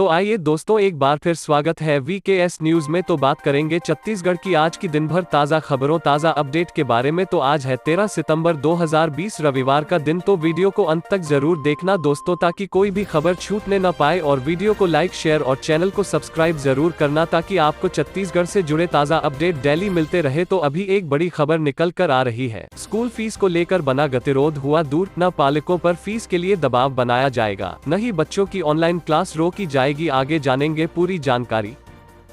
तो आइए दोस्तों, एक बार फिर स्वागत है वीकेएस न्यूज में। तो बात करेंगे छत्तीसगढ़ की आज की दिन भर ताज़ा खबरों, ताज़ा अपडेट के बारे में। तो आज है 13 सितंबर 2020 रविवार का दिन। तो वीडियो को अंत तक जरूर देखना दोस्तों, ताकि कोई भी खबर छूटने न पाए। और वीडियो को लाइक, शेयर और चैनल को सब्सक्राइब जरूर करना, ताकि आपको छत्तीसगढ़ से जुड़े ताज़ा अपडेट डेली मिलते रहे। तो अभी एक बड़ी खबर निकल कर आ रही है। स्कूल फीस को लेकर बना गतिरोध हुआ दूर। न पालकों पर फीस के लिए दबाव बनाया जाएगा, न ही बच्चों की ऑनलाइन क्लास रोकी जाएगी। आगे जानेंगे पूरी जानकारी।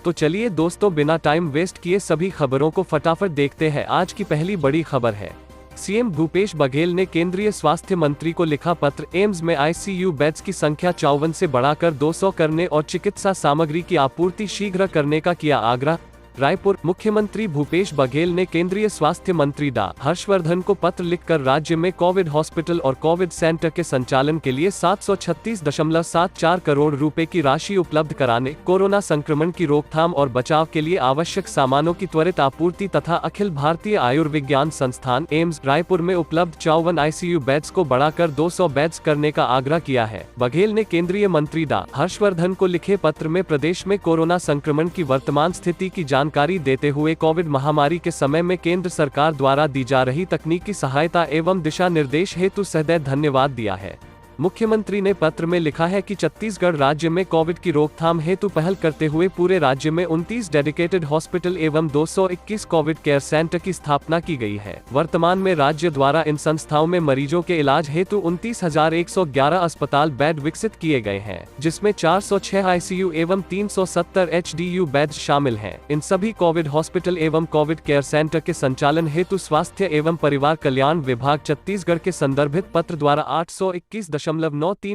तो चलिए दोस्तों, बिना टाइम वेस्ट किए सभी खबरों को फटाफट देखते हैं। आज की पहली बड़ी खबर है, सीएम भूपेश बघेल ने केंद्रीय स्वास्थ्य मंत्री को लिखा पत्र। एम्स में आईसीयू बेड्स की संख्या 54 से बढ़ाकर 200 करने और चिकित्सा सामग्री की आपूर्ति शीघ्र करने का किया आग्रह। रायपुर, मुख्यमंत्री भूपेश बघेल ने केंद्रीय स्वास्थ्य मंत्री डॉ. हर्षवर्धन को पत्र लिखकर राज्य में कोविड हॉस्पिटल और कोविड सेंटर के संचालन के लिए 736.74 करोड़ रुपए की राशि उपलब्ध कराने, कोरोना संक्रमण की रोकथाम और बचाव के लिए आवश्यक सामानों की त्वरित आपूर्ति तथा अखिल भारतीय आयुर्विज्ञान संस्थान एम्स रायपुर में उपलब्ध 54 आईसीयू बेड्स को बढ़ाकर 200 बेड्स करने का आग्रह किया है। बघेल ने केंद्रीय मंत्री डॉ. हर्षवर्धन को लिखे पत्र में प्रदेश में कोरोना संक्रमण की वर्तमान स्थिति की जानकारी देते हुए कोविड महामारी के समय में केंद्र सरकार द्वारा दी जा रही तकनीकी सहायता एवं दिशा निर्देश हेतु सहृदय धन्यवाद दिया है। मुख्यमंत्री ने पत्र में लिखा है कि छत्तीसगढ़ राज्य में कोविड की रोकथाम हेतु पहल करते हुए पूरे राज्य में 29 डेडिकेटेड हॉस्पिटल एवं 221 कोविड केयर सेंटर की स्थापना की गई है। वर्तमान में राज्य द्वारा इन संस्थाओं में मरीजों के इलाज हेतु 29,111 अस्पताल बेड विकसित किए गए हैं, जिसमें 406 आईसीयू एवं 370 एचडीयू बेड शामिल हैं। इन सभी कोविड हॉस्पिटल एवं कोविड केयर सेंटर के संचालन हेतु स्वास्थ्य एवं परिवार कल्याण विभाग छत्तीसगढ़ के संदर्भित पत्र द्वारा 821.93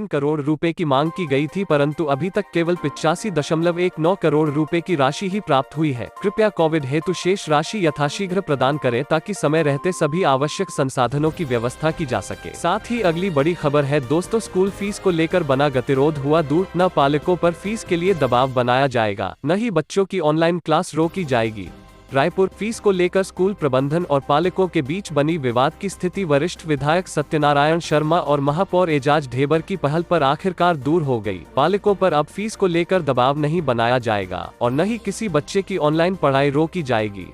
करोड़ रुपए की मांग की गई थी, परंतु अभी तक केवल 85.19 करोड़ रुपए की राशि ही प्राप्त हुई है। कृपया कोविड हेतु शेष राशि यथाशीघ्र प्रदान करें, ताकि समय रहते सभी आवश्यक संसाधनों की व्यवस्था की जा सके। साथ ही अगली बड़ी खबर है दोस्तों, स्कूल फीस को लेकर बना गतिरोध हुआ दूर। न पालकों पर फीस के लिए दबाव बनाया जाएगा, न ही बच्चों की ऑनलाइन क्लास रोकी जाएगी। रायपुर, फीस को लेकर स्कूल प्रबंधन और पालकों के बीच बनी विवाद की स्थिति वरिष्ठ विधायक सत्यनारायण शर्मा और महापौर एजाज ढेबर की पहल पर आखिरकार दूर हो गई। पालकों पर अब फीस को लेकर दबाव नहीं बनाया जाएगा और न ही किसी बच्चे की ऑनलाइन पढ़ाई रोकी जाएगी।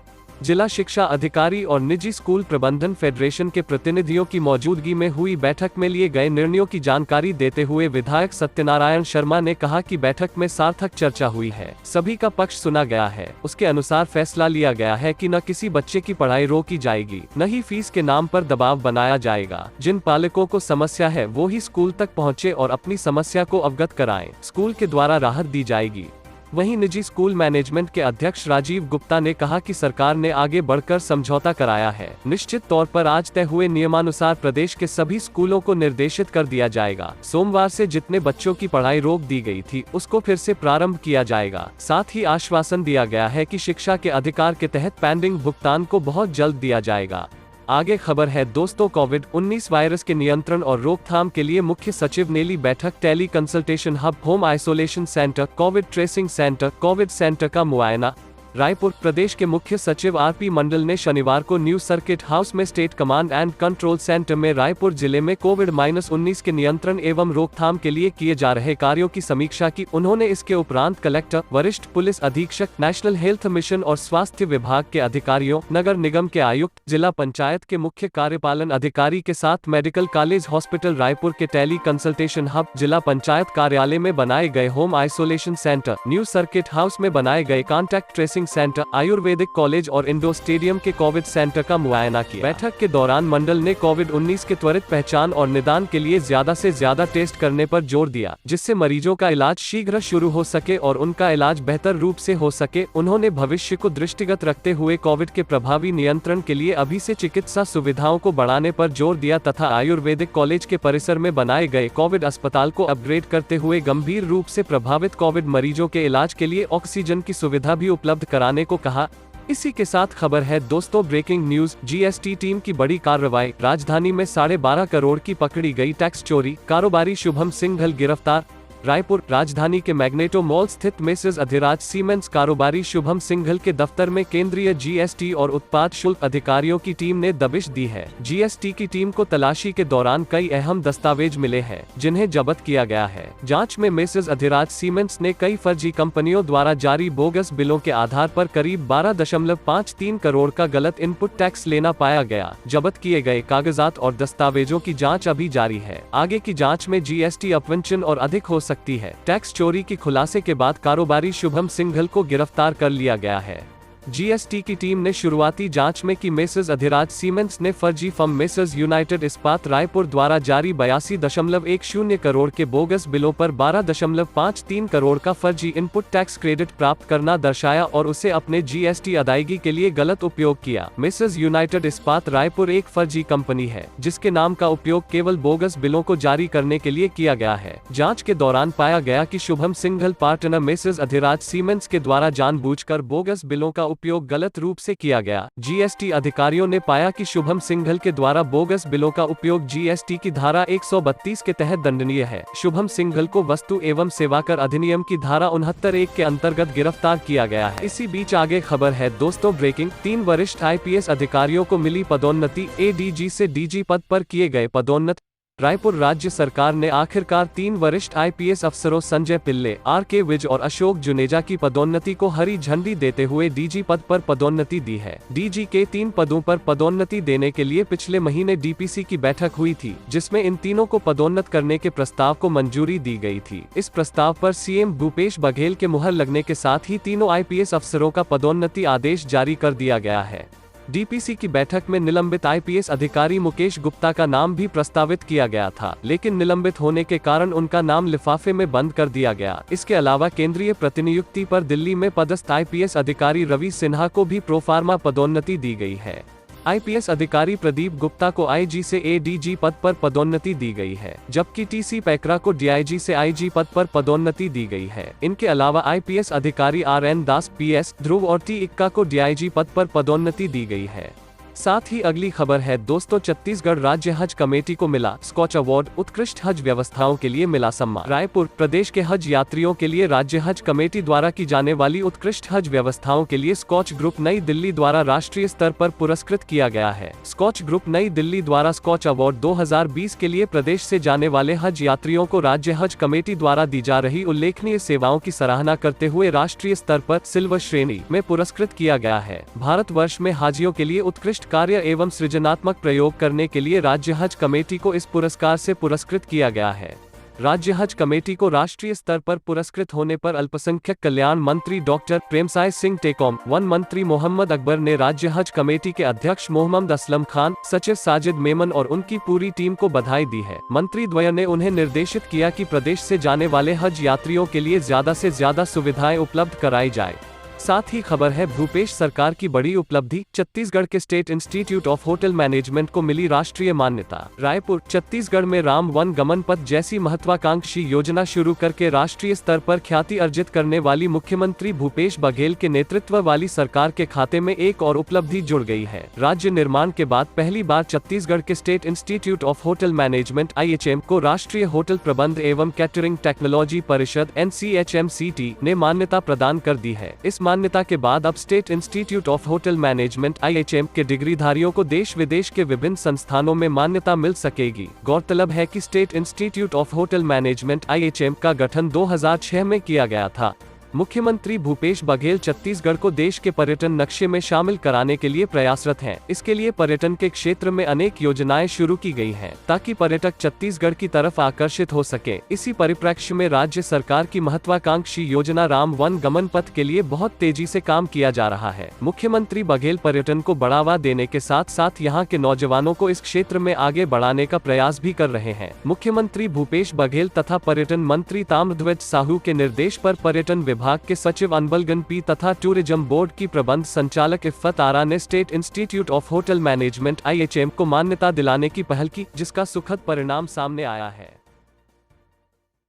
जिला शिक्षा अधिकारी और निजी स्कूल प्रबंधन फेडरेशन के प्रतिनिधियों की मौजूदगी में हुई बैठक में लिए गए निर्णयों की जानकारी देते हुए विधायक सत्यनारायण शर्मा ने कहा कि बैठक में सार्थक चर्चा हुई है, सभी का पक्ष सुना गया है। उसके अनुसार फैसला लिया गया है कि न किसी बच्चे की पढ़ाई रोकी जाएगी, न ही फीस के नाम पर दबाव बनाया जाएगा। जिन पालकों को समस्या है वो ही स्कूल तक पहुँचे और अपनी समस्या को अवगत कराएं। स्कूल के द्वारा राहत दी जाएगी। वहीं निजी स्कूल मैनेजमेंट के अध्यक्ष राजीव गुप्ता ने कहा कि सरकार ने आगे बढ़कर समझौता कराया है। निश्चित तौर पर आज तय हुए नियमानुसार प्रदेश के सभी स्कूलों को निर्देशित कर दिया जाएगा। सोमवार से जितने बच्चों की पढ़ाई रोक दी गई थी उसको फिर से प्रारंभ किया जाएगा। साथ ही आश्वासन दिया गया है कि शिक्षा के अधिकार के तहत पेंडिंग भुगतान को बहुत जल्द दिया जाएगा। आगे खबर है दोस्तों, कोविड-19 वायरस के नियंत्रण और रोकथाम के लिए मुख्य सचिव ने ली बैठक। Teleconsultation hub, home isolation centre, covid tracing centre, covid centre का मुआयना। रायपुर, प्रदेश के मुख्य सचिव आरपी मंडल ने शनिवार को न्यू सर्किट हाउस में state command and control centre में रायपुर जिले में कोविड-19 के नियंत्रण एवं रोकथाम के लिए किए जा रहे कार्यों की समीक्षा की। उन्होंने इसके उपरांत कलेक्टर, वरिष्ठ पुलिस अधीक्षक, नेशनल हेल्थ मिशन और स्वास्थ्य विभाग के अधिकारियों, नगर निगम के आयुक्त, जिला पंचायत के मुख्य कार्यपालन अधिकारी के साथ मेडिकल कॉलेज हॉस्पिटल रायपुर के टेली कंसल्टेशन हब, जिला पंचायत कार्यालय में बनाए गए home isolation centre, new circuit house में बनाए गए contact tracing centre, Ayurvedic college और इंडोर स्टेडियम के कोविड सेंटर का मुआयना किया। बैठक के दौरान मंडल ने कोविड-19 के त्वरित पहचान और निदान के लिए ज्यादा से ज्यादा टेस्ट करने पर जोर दिया, जिससे मरीजों का इलाज शीघ्र शुरू हो सके और उनका इलाज बेहतर रूप से हो सके। उन्होंने भविष्य को दृष्टिगत रखते हुए कोविड के प्रभावी नियंत्रण के लिए अभी से चिकित्सा सुविधाओं को बढ़ाने पर जोर दिया तथा आयुर्वेदिक कॉलेज के परिसर में बनाए गए कोविड अस्पताल को अपग्रेड करते हुए गंभीर रूप से प्रभावित कोविड मरीजों के इलाज के लिए ऑक्सीजन की सुविधा भी उपलब्ध कराने को कहा। इसी के साथ खबर है दोस्तों, ब्रेकिंग न्यूज, जीएसटी टीम की बड़ी कार्रवाई। राजधानी में 12.5 करोड़ की पकड़ी गई टैक्स चोरी, कारोबारी शुभम सिंघल गिरफ्तार। रायपुर राजधानी के मैग्नेटो मॉल स्थित मिसेज अधिराज सीमेंट्स कारोबारी शुभम सिंघल के दफ्तर में केंद्रीय जीएसटी और उत्पाद शुल्क अधिकारियों की टीम ने दबिश दी है। जीएसटी की टीम को तलाशी के दौरान कई अहम दस्तावेज मिले हैं, जिन्हें जब्त किया गया है। जांच में मिसेज अधिराज सीमेंट्स ने कई फर्जी कंपनियों द्वारा जारी बोगस बिलों के आधार पर करीब 12.53 करोड़ का गलत इनपुट टैक्स लेना पाया गया। जब्त किए गए कागजात और दस्तावेजों की जांच अभी जारी है। आगे की जांच में जीएसटी अपवंचन और अधिक हो सकती है। टैक्स चोरी की खुलासे के बाद कारोबारी शुभम सिंघल को गिरफ्तार कर लिया गया है। जीएसटी की टीम ने शुरुआती जांच में की मिसेज अधिराज सीमेंट्स ने फर्जी फर्म मिसेज यूनाइटेड इस्पात रायपुर द्वारा जारी 82.10 करोड़ के बोगस बिलों पर 12.53 करोड़ का फर्जी इनपुट टैक्स क्रेडिट प्राप्त करना दर्शाया और उसे अपने जीएसटी अदायगी के लिए गलत उपयोग किया। मिसेज यूनाइटेड इस्पात रायपुर एक फर्जी कंपनी है, जिसके नाम का उपयोग केवल बोगस बिलों को जारी करने के लिए किया गया है। जाँच के दौरान पाया गया कि Shubham Singhal partner mrs Adhiraj cements के द्वारा जानबूझकर बोगस बिलों का उपयोग गलत रूप से किया गया। जीएसटी अधिकारियों ने पाया कि शुभम सिंघल के द्वारा बोगस बिलों का उपयोग जीएसटी की धारा 132 के तहत दंडनीय है। शुभम सिंघल को वस्तु एवं सेवाकर अधिनियम की धारा 69(1) के अंतर्गत गिरफ्तार किया गया है। इसी बीच आगे खबर है दोस्तों, ब्रेकिंग। 3 वरिष्ठ आईपीएस अधिकारियों को मिली पदोन्नति, एडीजी से डीजी पद पर किए गए पदोन्नत। रायपुर राज्य सरकार ने आखिरकार 3 वरिष्ठ आईपीएस अफसरों संजय पिल्ले, आर.के. विज और अशोक जुनेजा की पदोन्नति को हरी झंडी देते हुए डीजी पद पर पदोन्नति दी है। डीजी के 3 पदों पर पदोन्नति देने के लिए पिछले महीने डीपीसी की बैठक हुई थी, जिसमें इन तीनों को पदोन्नत करने के प्रस्ताव को मंजूरी दी गई थी। इस प्रस्ताव पर सीएम भूपेश बघेल के मुहर लगने के साथ ही तीनों आईपीएस अफसरों का पदोन्नति आदेश जारी कर दिया गया है। डीपीसी की बैठक में निलंबित आईपीएस अधिकारी मुकेश गुप्ता का नाम भी प्रस्तावित किया गया था, लेकिन निलंबित होने के कारण उनका नाम लिफाफे में बंद कर दिया गया। इसके अलावा केंद्रीय प्रतिनियुक्ति पर दिल्ली में पदस्थ आईपीएस अधिकारी रवि सिन्हा को भी प्रोफार्मा पदोन्नति दी गई है। आईपीएस अधिकारी प्रदीप गुप्ता को आईजी से एडीजी पद पर पदोन्नति दी गई है, जबकि टीसी पैकरा को डीआईजी से आईजी पद पर पदोन्नति दी गई है। इनके अलावा आईपीएस अधिकारी आर.एन. दास, पीएस ध्रुव और टी इक्का को डीआईजी पद पर पदोन्नति दी गई है। साथ ही अगली खबर है दोस्तों, छत्तीसगढ़ राज्य हज कमेटी को मिला स्कॉच अवार्ड, उत्कृष्ट हज व्यवस्थाओं के लिए मिला सम्मान। रायपुर प्रदेश के हज यात्रियों के लिए राज्य हज कमेटी द्वारा की जाने वाली उत्कृष्ट हज व्यवस्थाओं के लिए स्कॉच ग्रुप नई दिल्ली द्वारा राष्ट्रीय स्तर पर पुरस्कृत किया गया है। स्कॉच ग्रुप नई दिल्ली द्वारा स्कॉच अवार्ड 2020 के लिए प्रदेश से जाने वाले हज यात्रियों को राज्य हज कमेटी द्वारा दी जा रही उल्लेखनीय सेवाओं की सराहना करते हुए राष्ट्रीय स्तर पर सिल्वर श्रेणी में पुरस्कृत किया गया है। भारतवर्ष में हाजियों के लिए उत्कृष्ट कार्य एवं सृजनात्मक प्रयोग करने के लिए राज्य हज कमेटी को इस पुरस्कार से पुरस्कृत किया गया है। राज्य हज कमेटी को राष्ट्रीय स्तर पर पुरस्कृत होने पर अल्पसंख्यक कल्याण मंत्री doctor Premsai Singh TECOM, one मंत्री मोहम्मद अकबर ने राज्य हज कमेटी के अध्यक्ष मोहम्मद असलम खान, सचिव साजिद मेमन और उनकी पूरी टीम को बधाई दी है। मंत्री द्वय ने उन्हें निर्देशित किया कि प्रदेश से जाने वाले हज यात्रियों के लिए ज्यादा से ज्यादा सुविधाएं उपलब्ध कराई जाए। साथ ही खबर है भूपेश सरकार की बड़ी उपलब्धि, छत्तीसगढ़ के state institute of hotel management को मिली राष्ट्रीय मान्यता। रायपुर छत्तीसगढ़ में राम वन गमन पथ जैसी महत्वाकांक्षी योजना शुरू करके राष्ट्रीय स्तर पर ख्याति अर्जित करने वाली मुख्यमंत्री भूपेश बघेल के नेतृत्व वाली सरकार के खाते में एक और उपलब्धि जुड़ गई है। राज्य निर्माण के बाद पहली बार छत्तीसगढ़ के state institute of hotel management (IHM) को राष्ट्रीय होटल प्रबंध एवं कैटरिंग टेक्नोलॉजी परिषद (NCHMCT) ने मान्यता प्रदान कर दी है। इस मान्यता के बाद अब state institute of hotel management (IHM) के डिग्रीधारियों को देश विदेश के विभिन्न संस्थानों में मान्यता मिल सकेगी। गौरतलब है कि state institute of hotel management (IHM) का गठन 2006 में किया गया था। मुख्यमंत्री भूपेश बघेल छत्तीसगढ़ को देश के पर्यटन नक्शे में शामिल कराने के लिए प्रयासरत हैं। इसके लिए पर्यटन के क्षेत्र में अनेक योजनाएं शुरू की गई हैं, ताकि पर्यटक छत्तीसगढ़ की तरफ आकर्षित हो सके। इसी परिप्रेक्ष्य में राज्य सरकार की महत्वाकांक्षी योजना राम वन गमन पथ के लिए बहुत तेजी से काम किया जा रहा है। मुख्यमंत्री बघेल पर्यटन को बढ़ावा देने के साथ साथ यहाँ के नौजवानों को इस क्षेत्र में आगे बढ़ाने का प्रयास भी कर रहे हैं। मुख्यमंत्री भूपेश बघेल तथा पर्यटन मंत्री ताम्रध्वज साहू के निर्देश पर पर्यटन विभाग के सचिव अनबलगन पी तथा टूरिज्म बोर्ड की प्रबंध संचालक इफ्फत आरा ने state institute of hotel management (IHM) को मान्यता दिलाने की पहल की, जिसका सुखद परिणाम सामने आया है।